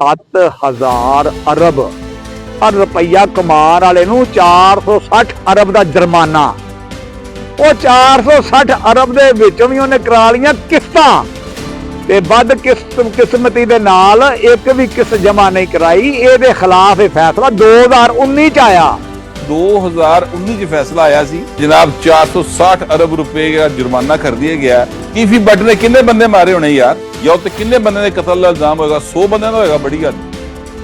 7,000 ਅਰਬ ਰੁਪਈਆ ਕਮਾਉਣ ਵਾਲੇ ਨੂੰ 460 ਅਰਬ ਦਾ ਜੁਰਮਾਨਾ। ਉਹ 460 ਅਰਬ ਦੇ ਵਿੱਚੋਂ ਵੀ ਉਹਨੇ ਕਰਾ ਲੀਆਂ ਕਿਸ਼ਤਾਂ ਤੇ ਵੱਧ ਕਿਸਮਤੀ ਦੇ ਨਾਲ ਇੱਕ ਵੀ ਕਿਸ਼ਤ ਜਮਾ ਨਹੀਂ ਕਰਾਈ। ਇਹਦੇ ਖਿਲਾਫ ਇਹ ਫੈਸਲਾ 2019 ਚ ਆਇਆ। 2019 ਚ ਫੈਸਲਾ ਆਇਆ ਸੀ ਜਨਾਬ 460 ਅਰਬ ਰੁਪਏ ਦਾ ਜੁਰਮਾਨਾ ਕਰ ਦਿया गया। कीफी भट्ट ने किन्ने बंदे मारे होने यार, या उत्ते किन्ने बंदे ने कतल का इल्जाम होगा? 100 बंदे का होगा, बड़ी गल।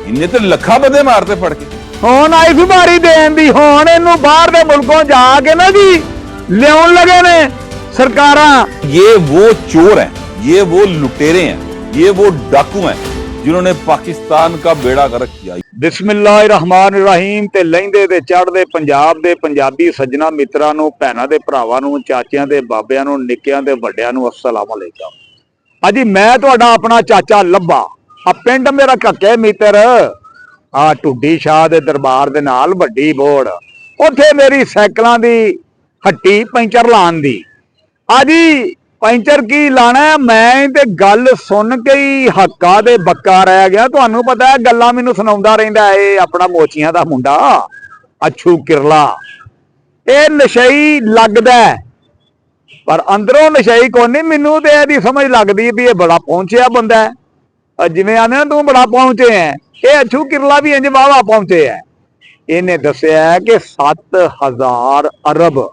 इन्ने तो लखा बंदे मारते फड़ के। हुण आई सी बारी देण दी, हुण इहनूं बाहर दे मुल्कों जाके ना जी लियाउण लगे ने सरकारां। ये वो चोर हैं, ये वो लुटेरे हैं, ये वो डाकू हैं जिन्होंने पाकिस्तान का बेड़ा गर्क किया। बिस्मिल्लाहिर्रहमानिर्रहीम। ते लहिंदे ते चढ़दे पंजाब दे पंजाबी सज्जना मित्रां नूं, भैणां दे भरावां नूं, चाचियां दे बाबियां नूं, निक्कियां दे वड्डियां नूं अस्सलाम अलैकुम। अजी मैं तुहाडा अपना चाचा लब्बा, आ पिंड मेरा घक्के मित्र, आ ढुड्डी शाह दे दरबार दे नाल वड्डी बोड़, उत्थे मेरी साइकलां दी हट्टी पंचर लाण दी। अजी पंचर की लाना है, मैं ते गल सुन के ही हक्का दे बक्का रह गया। तुहानू पता है गल्लां मैनू सुणाउंदा रहिंदा है अपना मोचियां दा मुंडा अच्छू किरला। ये नशई लगदा है पर अंदरों नशई कोई नहीं। मैनू ते इहदी समझ लगदी भी ये बड़ा पहुंचिया बंदा है, जिवें आने ना तू बड़ा पहुंचे है। ये अच्छू किरला भी इंज वाहवा पहुंचे है। इहने दस्सिया कि 7,000 अरब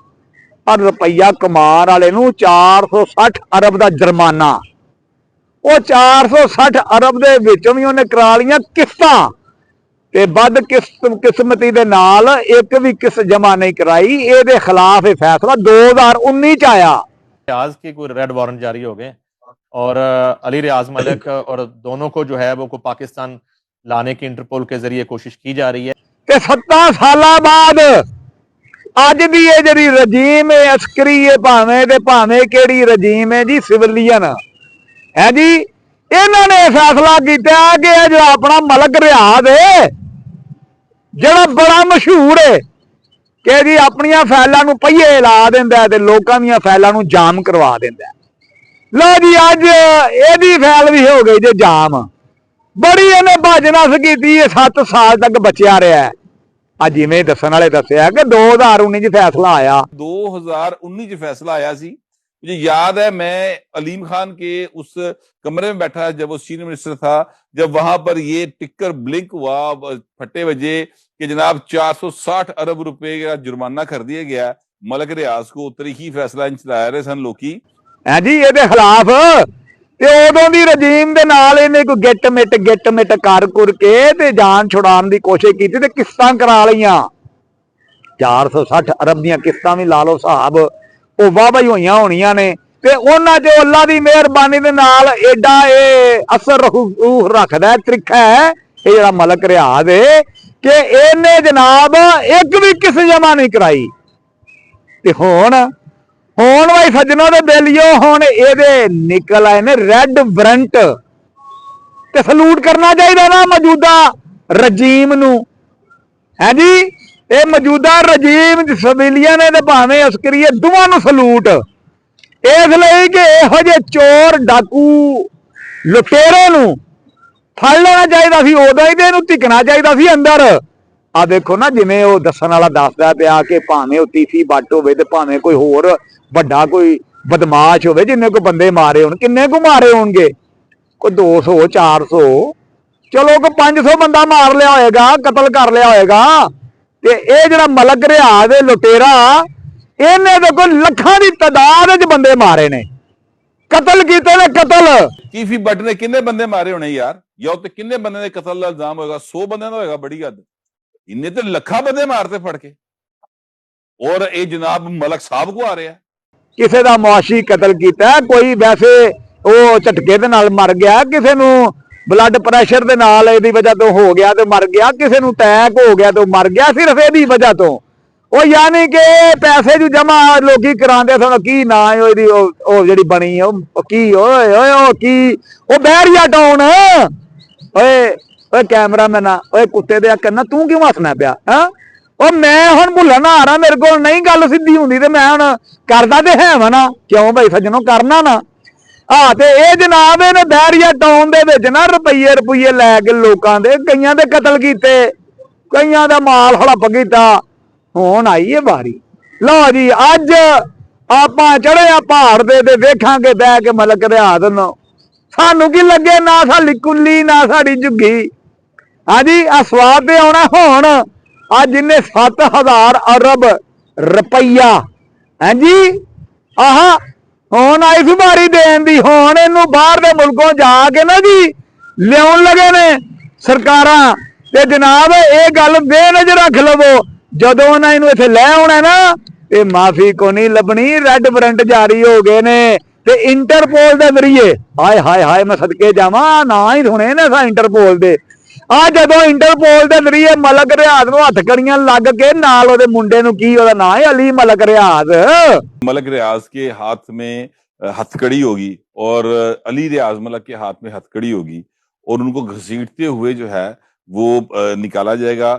रुपया कमाਉਣ वाले नूं 460 अरब का जुर्माना। वो 460 अरब दे विचों भी उन्हें करा लीਆਂ किस्तां ते ਵੱਧ किस्मती दे नाल एक भी किस्त जमा नहीं कराई। ਇਹਦੇ खिलाफ ये फैसला 2019 च आया। रियाज के कोई रेड वारंट जारी हो गए और अली रियाज मलिक और दोनों को जो है वो को पाकिस्तान लाने की इंटरपोल के जरिए कोशिश की जा रही है। ते 17 साल बाद अज दी ये जी रजीम है अस्करी है, भावें केड़ी रजीम है जी, सिविलियन है जी। इन्होंने फैसला किया कि जो अपना मलक रियाज है जड़ा बड़ा मशहूर है कि जी अपनिया फैलों नूं पहिए ला दिंदा ते लोकां दीयां फैलों नूं जाम करवा दिंदा। लो जी अज एदी फैल भी हो गई जे जाम। बड़ी इन्हें भज नस कीती है, 7 साल तक बचिया रहा है। ਅੱਜ ਜਿਵੇਂ ਦੱਸਣ ਵਾਲੇ ਦੱਸਿਆ कि 2019 ਚ फैसला आया। 2019 ਚ फैसला आया सी। मुझे याद है मैं अलीम खान के उस कमरे में बैठा जब वो सीनियर मिनिस्टर था, जब वहां पर ये टिक्कर ब्लिंक हुआ, फट्टे बजे कि जनाब 460 अरब रुपए का जुर्माना कर दिया गया मलक रियाज को। तरीकी फैसला चलाया रहे सन लोकी है जी ਇਹਦੇ खिलाफ। ਤੇ ਉਦੋਂ ਦੀ ਰਜੀਮ ਦੇ ਨਾਲ ਇਹਨੇ ਕੋਈ ਗਿੱਟ ਮਿਟ ਕਰ ਕੇ ਤੇ ਜਾਨ ਛੁਡਾਉਣ ਦੀ ਕੋਸ਼ਿਸ਼ ਕੀਤੀ ਤੇ ਕਿਸ਼ਤਾਂ ਕਰਾ ਲਈਆਂ। 460 ਅਰਬ ਦੀਆਂ ਕਿਸ਼ਤਾਂ ਵੀ ਲਾ ਲਓ ਹਿਸਾਬ, ਉਹ ਵਾਹਵਾ ਹੀ ਹੋਈਆਂ ਹੋਣੀਆਂ ਨੇ। ਤੇ ਉਹਨਾਂ 'ਚ ਅੱਲਾ ਦੀ ਮਿਹਰਬਾਨੀ ਦੇ ਨਾਲ ਐਡਾ ਇਹ ਅਸਰ ਰੂਹ ਰੱਖਦਾ, ਤਰੀਕਾ ਹੈ ਇਹ ਜਿਹੜਾ ਮਲਕ ਰਿਆਜ਼ ਹੈ ਕਿ ਇਹਨੇ ਜਨਾਬ ਇੱਕ ਵੀ ਕਿਸ਼ਤ ਜਮਾ ਨਹੀਂ ਕਰਾਈ। ਤੇ ਹੁਣ भाई सज्जनों दे बेलियो हुण इहदे निकल आए ने रेड वारंट। ते सलूट करना चाहिए ना मौजूदा रजीम नूं, है जी। ये मौजूदा रजीम सिविलियन है ते भावें अस्करी है, दोवां नूं सलूट इसलिए कि इहो जिहे चोर डाकू लुटेरे नूं फड़ लेना चाहिए सी उदों ही, ते इहनूं धिकना चाहिए सी अंदर। आ देखो ना जिवें वो दस्सण वाला दसदा पिया कि भावें वो तीसी बट होवे ते भावें कोई होर वड्डा कोई बदमाश होवे जिन्ने कोई बंदे मारे होण, किन्ने को मारे होणगे? कोई 200 400, चलो कोई 500 बंदा मार लिया होएगा, कतल कर लिया होएगा। ते ये जिहड़ा मलक रियाज लुटेरा इहने देखो लखां दी तादाद च बंदे मारे ने, कतल कीते ने कतल। कीफी भट्ट ने किन्ने बंदे मारे होने यार, या उत्ते किन्ने बंदे ने कतल का इल्जाम होगा? 100 बंदे का होगा, बड़ी गल। इन्ने तो लखा बंदे मारते फड़ के, और ये जनाब मलक साहब को आ रहा है। किसी का मुआशी कतल किया, कोई वैसे वो झटके दे नाल मर गया, किसी नूं ब्लड प्रैशर दे नाल इहदी वजह तो हो गया तो मर गया, किसी नूं अटैक हो गया तो मर गया, सिर्फ इहदी वजह तो। वो यानी कि पैसे जो जमा लोग करांदे सन, की ना इहदी ओ जिहड़ी बनी की ओए ओए ओ की ओ बहरिया टाउन। ओए ओए कैमरामैन, ओए कुत्ते दे कन्ना तू क्यों हसना पिया? हां ਉਹ मैं हुण भुल्लन आ रहा, मेरे को नहीं गल सीधी हुंदी ते मैं हुण करदा ते है वा ना। क्यों भाई सज्जनों करना ना। ਤੇ ਇਹ ਜਨਾਬ ਇਹਨੇ ਬਹਿਰੀਆ ਟਾਊਨ ਦੇ ਵਿੱਚ ਨਾ ਰੁਪਈਏ ਲੈ ਕੇ ਲੋਕਾਂ ਦੇ ਕਈਆਂ ਦੇ ਕਤਲ ਕੀਤੇ, ਕਈਆਂ ਦਾ ਮਾਲ ਹੜਪ ਕੀਤਾ। ਹੁਣ ਆਈ ਹੈ ਵਾਰੀ। ਲਓ ਜੀ ਅੱਜ ਆਪਾਂ ਚੜੇ ਆ ਪਹਾੜ ਦੇ ਤੇ ਵੇਖਾਂਗੇ ਬਹਿ ਕੇ ਮਲਕ ਰਿਆਜ਼ ਨੂੰ। ਸਾਨੂੰ ਕੀ ਲੱਗੇ ਨਾ ਸਾਡੀ ਕੁੱਲੀ ਨਾ ਸਾਡੀ ਝੁੱਗੀ। ਹਾਂਜੀ ਆ ਸਵਾਦ ਤੇ ਆਉਣਾ ਹੁਣ। ਅੱਜ ਇਹਨੇ 7000 ਅਰਬ ਰੁਪਈਆ ਹਾਂਜੀ ਆਹ ਹੁਣ ਆਈ ਸੀ ਵਾਰੀ ਦੇਣ ਦੀ। ਹੁਣ ਇਹਨੂੰ ਬਾਹਰ ਦੇ ਮੁਲਕੋਂ ਜਾ ਕੇ ਨਾ ਜੀ ਲਿਆਉਣ ਲੱਗੇ ਨੇ ਸਰਕਾਰਾਂ। ਤੇ ਜਨਾਬ ਇਹ ਗੱਲ ਬੇਨਜ਼ਰ ਰੱਖ ਲਵੋ, ਜਦੋਂ ਉਹਨਾਂ ਇਹਨੂੰ ਇੱਥੇ ਲੈ ਆਉਣਾ ਨਾ ਤੇ ਮਾਫੀ ਕੋ ਨਹੀਂ ਲੱਭਣੀ। ਰੈੱਡ ਵਾਰੰਟ ਜਾਰੀ ਹੋ ਗਏ ਨੇ ਤੇ ਇੰਟਰਪੋਲ ਦੇ ਜ਼ਰੀਏ ਹਾਏ ਹਾਏ ਹਾਏ ਮੈਂ ਸਦਕੇ ਜਾਵਾਂ ਨਾ ਹੀ ਸੁਣੇ ਨੇ ਇੰਟਰਪੋਲ ਦੇ। ਜਦੋਂ ਇੰਟਰਪੋਲ ਦੇ ਜ਼ਰੀਏ ਮਲਕ ਰਿਆਜ਼ ਨੂੰ ਹੱਥਕੜੀਆਂ ਲੱਗ ਕੇ ਨਾਲ ਉਹਦੇ ਮੁੰਡੇ ਨੂੰ ਕੀ ਉਹਦਾ ਨਾਂ है अली मलक रियाज। मलक रियाज के हाथ में हथकड़ी होगी और अली रियाज मलक के हाथ में हथकड़ी होगी और उनको घसीटते हुए जो है वो निकाला जाएगा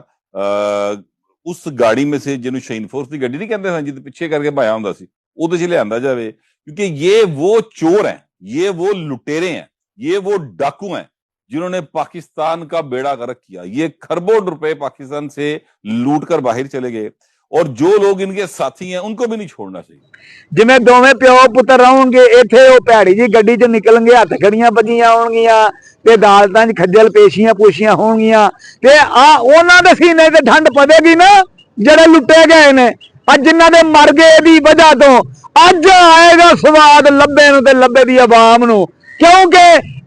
उस गाड़ी में से जिन्होंने शाहीन फोर्स की गड्डी नहीं कहते सन जिद पिछे करके भाया हुंदा सी ਉਹਦੇ ਚ ਲਿਆਂਦਾ ਜਾਵੇ क्योंकि ये वो चोर हैं, ये वो लुटेरे हैं, ये वो डाकू हैं जिन्होंने पाकिस्तान का बेड़ा गर्क किया। ये खरबों रुपए पाकिस्तान से लूट कर बाहर चले गए और जो लोग इनके साथी हैं उनको भी नहीं छोड़ना चाहिए। जिवें दोवें प्यो पुत्र रहणगे इत्थे ओ भैड़ी जी गड्डी च निकलणगे, हथकड़ियां बजियां होणगियां ते अदालतां च खज्जल पेशियां पूशियां होणगियां ते उन्हां दे सीने ते ठंड पवेगी ना ਜਿਹੜੇ लुटे गए ने। ਅੱਜ ਜਿਨ੍ਹਾਂ ਦੇ ਮਰ ਗਏ ਦੀ ਵਜ੍ਹਾ ਤੋਂ ਅੱਜ ਆਏਗਾ ਸਵਾਦ ਲੱਭੇ ਨੂੰ ਤੇ ਲੱਭੇ ਦੀ ਆਵਾਮ ਨੂੰ। ਕਿਉਂਕਿ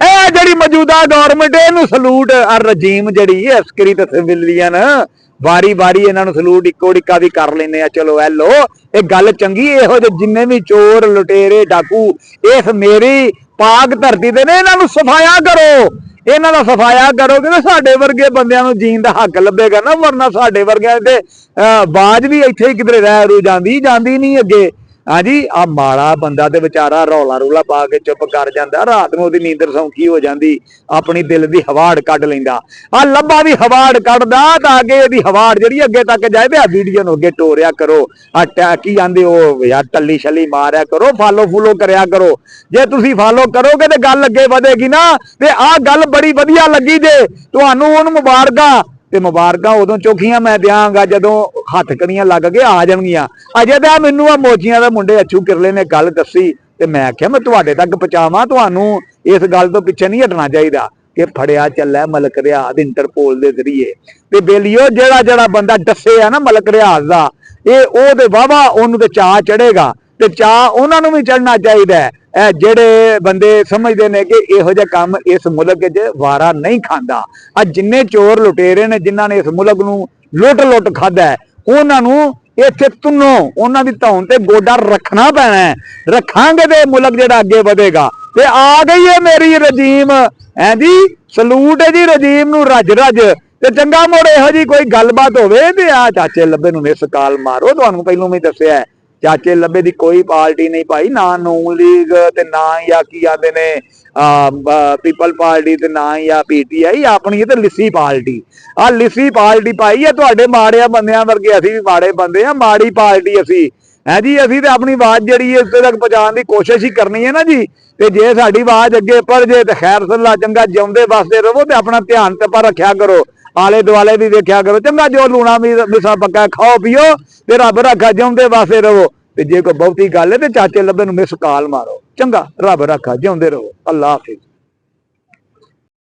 ਇਹ ਜਿਹੜੀ ਮੌਜੂਦਾ ਗਵਰਨਮੈਂਟ ਇਹਨੂੰ ਸਲੂਟ ਰਜੀਮ ਜਿਹੜੀ ਅਸਕਰੀ ਤੇ ਸਿਵਿਲੀਅਨ ਵਾਰੀ ਵਾਰੀ ਇਹਨਾਂ ਨੂੰ ਸਲੂਟ ਇੱਕੋ ਡਿੱਕਾ ਵੀ ਕਰ ਲੈਂਦੇ ਆ। ਚਲੋ ਐ ਲੋ ਇਹ ਗੱਲ ਚੰਗੀ। ਇਹੋ ਜਿਹੇ ਜਿੰਨੇ ਵੀ ਚੋਰ ਲੁਟੇਰੇ ਡਾਕੂ ਇਸ ਮੇਰੀ ਪਾਕ ਧਰਤੀ ਤੇ ਨੇ ਇਹਨਾਂ ਨੂੰ ਸਫਾਇਆ ਕਰੋ, ਇਹਨਾਂ ਦਾ ਸਫਾਇਆ ਕਰੋਗੇ ਤਾਂ ਸਾਡੇ ਵਰਗੇ ਬੰਦਿਆਂ ਨੂੰ ਜੀਣ ਦਾ ਹੱਕ ਲੱਭੇਗਾ ਨਾ। ਵਰਨਾ ਸਾਡੇ ਵਰਗਿਆਂ ਤੇ ਬਾਜ ਵੀ ਇੱਥੇ ਹੀ ਕਿਧਰੇ ਰਹਿ ਰੂ ਜਾਂਦੀ ਨਹੀਂ ਅੱਗੇ। ਹਾਂਜੀ ਆ ਮਾੜਾ ਬੰਦਾ ਤੇ ਵਿਚਾਰਾ ਰੌਲਾ ਰੂਲਾ ਪਾ ਕੇ ਚੁੱਪ ਕਰ ਜਾਂਦਾ, ਰਾਤ ਨੂੰ ਉਹਦੀ ਨੀਂਦਰ ਸੌਖੀ ਹੋ ਜਾਂਦੀ, ਆਪਣੀ ਦਿਲ ਦੀ ਹਵਾੜ ਕੱਢ ਲੈਂਦਾ। ਆ ਲੱਭਾ ਵੀ ਹਵਾੜ ਕੱਢਦਾ ਤਾਂ ਅੱਗੇ ਇਹਦੀ ਹਵਾੜ ਜਿਹੜੀ ਅੱਗੇ ਤੱਕ ਜਾਏ ਤੇ ਆ ਵੀਡੀਓ ਨੂੰ ਅੱਗੇ ਟੋਰਿਆ ਕਰੋ। ਆ ਕੀ ਆਂਦੇ ਉਹ ਯਾਰ ਟੱਲੀ ਛੱਲੀ ਮਾਰਿਆ ਕਰੋ, ਫਾਲੋ ਫੂਲੋ ਕਰਿਆ ਕਰੋ। ਜੇ ਤੁਸੀਂ ਫਾਲੋ ਕਰੋਗੇ ਤੇ ਗੱਲ ਅੱਗੇ ਵਧੇਗੀ ਨਾ। ਤੇ ਆਹ ਗੱਲ ਬੜੀ ਵਧੀਆ ਲੱਗੀ ਜੇ ਤੁਹਾਨੂੰ, ਉਹਨੂੰ ਮੁਬਾਰਕਾਂ। ਤੇ ਮੁਬਾਰਕਾਂ ਉਦੋਂ ਚੋਖੀਆਂ ਮੈਂ ਦਿਆਂਗਾ ਜਦੋਂ ਹੱਥਕੜੀਆਂ ਲੱਗ ਕੇ ਆ ਜਾਣਗੀਆਂ। ਅਜੇ ਤਾਂ ਮੈਨੂੰ ਆ ਮੋਚੀਆਂ ਦੇ ਮੁੰਡੇ ਅੱਛੂ ਕਿਰਲੇ ਨੇ ਗੱਲ ਦੱਸੀ ਤੇ ਮੈਂ ਆਖਿਆ ਮੈਂ ਤੁਹਾਡੇ ਤੱਕ ਪਹੁੰਚਾਵਾਂ। ਤੁਹਾਨੂੰ ਇਸ ਗੱਲ ਤੋਂ ਪਿੱਛੇ ਨਹੀਂ ਹਟਣਾ ਚਾਹੀਦਾ ਕਿ ਫੜਿਆ ਚੱਲਿਆ ਮਲਕ ਰਿਆਜ਼ ਇੰਟਰਪੋਲ ਦੇ ਜ਼ਰੀਏ। ਤੇ ਬੇਲੀਓ ਜਿਹੜਾ ਬੰਦਾ ਦੱਸੇ ਆ ਨਾ ਮਲਕ ਰਿਆਜ਼ ਦਾ, ਇਹ ਉਹ ਤੇ ਵਾਹਵਾ ਉਹਨੂੰ ਤੇ ਚਾਅ ਚੜੇਗਾ ਤੇ ਚਾਅ ਉਹਨਾਂ ਨੂੰ ਵੀ ਚੜਨਾ ਚਾਹੀਦਾ। ਇਹ ਜਿਹੜੇ ਬੰਦੇ ਸਮਝਦੇ ਨੇ ਕਿ ਇਹੋ ਜਿਹਾ ਕੰਮ ਇਸ ਮੁਲਕ 'ਚ ਵਾਰਾ ਨਹੀਂ ਖਾਂਦਾ। ਆ ਜਿੰਨੇ ਚੋਰ ਲੁਟੇਰੇ ਨੇ ਜਿਨ੍ਹਾਂ ਨੇ ਇਸ ਮੁਲਕ ਨੂੰ ਲੁੱਟ ਖਾਧਾ ਉਹਨਾਂ ਨੂੰ ਇੱਥੇ ਤੁੰਨੋ ਉਹਨਾਂ ਦੀ ਧੌਣ ਤੇ ਗੋਡਾ ਰੱਖਣਾ ਪੈਣਾ। ਰੱਖਾਂਗੇ ਤੇ ਮੁਲਕ ਜਿਹੜਾ ਅੱਗੇ ਵਧੇਗਾ। ਤੇ ਆ ਗਈ ਹੈ ਮੇਰੀ ਰਜੀਮ ਹੈ ਜੀ, ਸਲੂਟ ਹੈ ਜੀ ਰਜੀਮ ਨੂੰ ਰੱਜ ਤੇ ਚੰਗਾ ਮੋੜ ਇਹੋ ਜੀ ਕੋਈ ਗੱਲਬਾਤ ਹੋਵੇ ਤੇ ਆ ਚਾਚੇ ਲੱਭੇ ਨੂੰ ਮਿਸ ਕਾਲ ਮਾਰੋ। ਤੁਹਾਨੂੰ ਪਹਿਲੋਂ ਵੀ ਦੱਸਿਆ ਚਾਚੇ ਲੱਭੇ ਦੀ ਕੋਈ ਪਾਰਟੀ ਨਹੀਂ ਭਾਈ, ਨਾ ਨੂਨ ਲੀਗ ਤੇ ਨਾ ਜਾਂ ਕੀ ਆਂਦੇ ਨੇ ਪੀਪਲ ਪਾਰਟੀ ਤੇ ਨਾ ਜਾਂ PTI ਆਪਣੀ ਤੇ ਲਿੱਸੀ ਪਾਰਟੀ। ਆ ਲਿੱਸੀ ਪਾਰਟੀ ਪਾਈ ਹੈ ਤੁਹਾਡੇ ਮਾੜਿਆਂ ਬੰਦਿਆਂ ਵਰਗੇ। ਅਸੀਂ ਵੀ ਮਾੜੇ ਬੰਦੇ ਆ, ਮਾੜੀ ਪਾਰਟੀ ਅਸੀਂ ਹੈ ਜੀ। ਅਸੀਂ ਤੇ ਆਪਣੀ ਆਵਾਜ਼ ਜਿਹੜੀ ਇੱਥੇ ਤੱਕ ਪਹੁੰਚਾਉਣ ਦੀ ਕੋਸ਼ਿਸ਼ ਹੀ ਕਰਨੀ ਹੈ ਨਾ ਜੀ। ਤੇ ਜੇ ਸਾਡੀ ਆਵਾਜ਼ ਅੱਗੇ ਪੜ ਜੇ ਤੇ ਖੈਰ ਸੱਲਾ ਚੰਗਾ, ਜਿਉਂਦੇ ਵਸਦੇ ਰਹੋ ਤੇ ਆਪਣਾ ਧਿਆਨ ਤੇ ਪਰ ਰੱਖਿਆ ਕਰੋ, ਆਲੇ ਦੁਆਲੇ ਵੀ ਵੇਖਿਆ ਕਰੋ ਚੰਗਾ। ਜੋ ਲੂਣਾ ਮਿਸਾ ਪੱਕਾ ਖਾਓ ਪੀਓ ਤੇ ਰੱਬ ਰੱਖਾ, ਜਿਉਂਦੇ ਵਸਦੇ ਰਹੋ। ਤੇ ਜੇ ਕੋਈ ਬਹੁਤੀ ਗੱਲ ਹੈ ਤੇ ਚਾਚੇ ਲੱਭੇ ਨੂੰ ਮਿਸ ਕਾਲ ਮਾਰੋ। ਚੰਗਾ, ਰੱਬ ਰੱਖਾ, ਜਿਉਂਦੇ ਰਹੋ। ਅੱਲਾ ਹਾਫਿਜ਼।